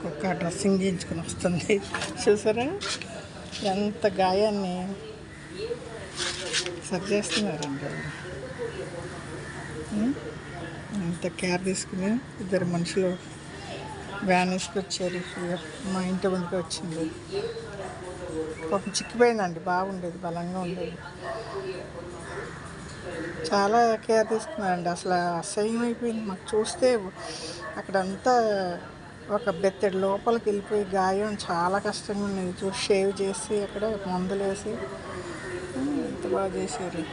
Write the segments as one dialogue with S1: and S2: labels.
S1: కుక్క డ్రెస్సింగ్ చేయించుకుని వస్తుంది. చూసారా ఎంత గాయాన్ని సరి చేస్తున్నారండి. అంత కేర్ తీసుకుని ఇద్దరు మనుషులు వ్యాన్ వేసుకొచ్చారు. మా ఇంటి ముందుకు వచ్చింది. పాపం చిక్కిపోయిందండి. బాగుండేది, బలంగా ఉండేది. చాలా కేర్ తీసుకున్నారండి. అసలు అసహ్యం అయిపోయింది మాకు చూస్తే. అక్కడంతా ఒక బెత్తడి లోపలికి వెళ్ళిపోయి గాయం చాలా కష్టంగా ఉండేది. చూసి షేవ్ చేసి అక్కడ మందులు వేసి ఎంత బాగా చేశారు.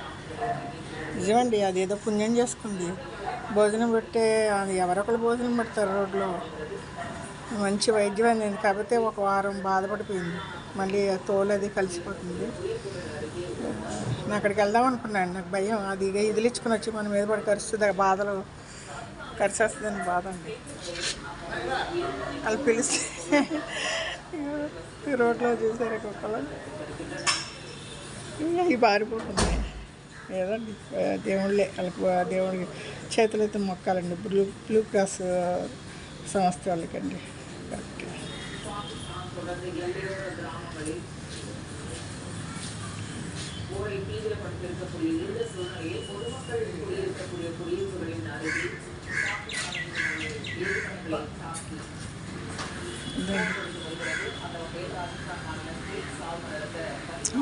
S1: నిజమండి, అదేదో పుణ్యం చేసుకుంది. భోజనం పెట్టే అది ఎవరొకరు భోజనం పెడతారు రోడ్లో. మంచి వైద్యం అందింది. కాకపోతే ఒక వారం బాధపడిపోయింది. మళ్ళీ తోలు అది కలిసిపోతుంది. నేను అక్కడికి వెళ్దాం అనుకున్నాను. నాకు భయం, అది ఇదిలించుకుని వచ్చి మన మీద పడి కరుస్తుంది. ఆ బాధలు కరిసేస్తుందని బాధ అండి. వాళ్ళు పిలిస్తే రోడ్లో చూసారు కుక్కలు అవి పారిపోతున్నాయి. ఏదండి దేవుళ్ళే వాళ్ళకి దేవుడికి చేతులైతే మొక్కాలండి. బ్లూ క్రాస్ సంస్థ వాళ్ళకండి.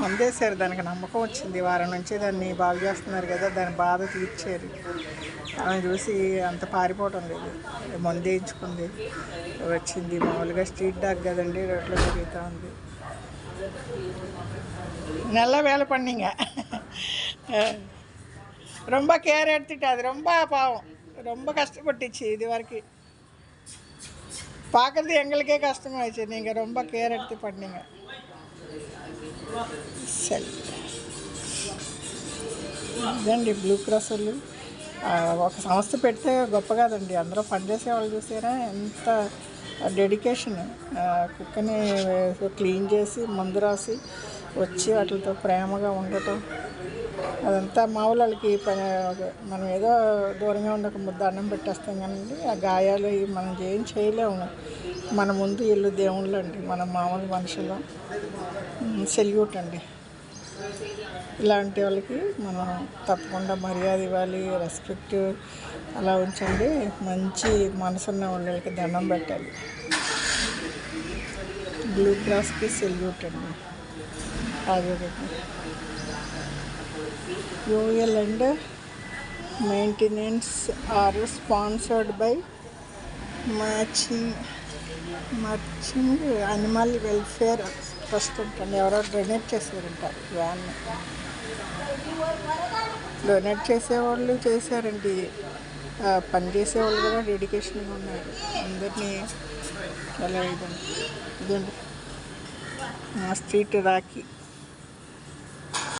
S1: మందేశారు. దానికి నమ్మకం వచ్చింది. వారం నుంచి దాన్ని బాగు చేస్తున్నారు కదా, దాని బాధ తీర్చారు. ఆమె చూసి అంత పారిపోవటం లేదు. మందు వేయించుకుంది, వచ్చింది. మామూలుగా స్ట్రీట్ డాగ్ కదండి, రోడ్లో తిరుగుతూ ఉంది. நல்ல வேலை பண்ணீங்க. ரொம்ப கேர் எடுத்துட்டு அது ரொம்ப பாவம், ரொம்ப கஷ்டப்பட்டுச்சு. இது வரைக்கும் பார்க்குறது எங்களுக்கே கஷ்டமாயிடுச்சு. நீங்கள் ரொம்ப கேர் எடுத்து பண்ணீங்க. సరే ఇదండి బ్లూ క్రాస్ వాళ్ళు. ఒక సంస్థ పెడితే గొప్ప కాదండి. అందరూ పనిచేసే వాళ్ళు చూసారా ఎంత డెడికేషన్. కుక్కని క్లీన్ చేసి మందు రాసి వచ్చి వాటితో ప్రేమగా ఉండటం, అదంతా మామూలు వాళ్ళకి మనం ఏదో దూరంగా ఉండక ముద్ద అన్నం పెట్టేస్తాం కానీ ఆ గాయాలు మనం ఏం చేయలేము. మన ముందు ఇల్లు దేవుళ్ళు అండి, మన మామూలు మనుషులు. సెల్యూట్ అండి. ఇలాంటి వాళ్ళకి మనం తప్పకుండా మర్యాద ఇవ్వాలి, రెస్పెక్ట్ అలా ఉంచండి. మంచి మనసున్న వాళ్ళకి దండం పెట్టాలి. బ్లూ క్రాస్కి సెల్యూట్ అండి. అదే యూఎల్ and maintenance are sponsored by మర్చింగ్ అనిమల్ వెల్ఫేర్ ట్రస్ట్ ఉంటుంది. ఎవరో డొనేట్ చేశారంటారు వ్యాన్. డొనేట్ చేసేవాళ్ళు చేశారండి. పనిచేసేవాళ్ళు కూడా డెడికేషన్గా ఉన్నారు. అందరినీ ఎలా ఇదండి. మా స్ట్రీట్ రాఖీ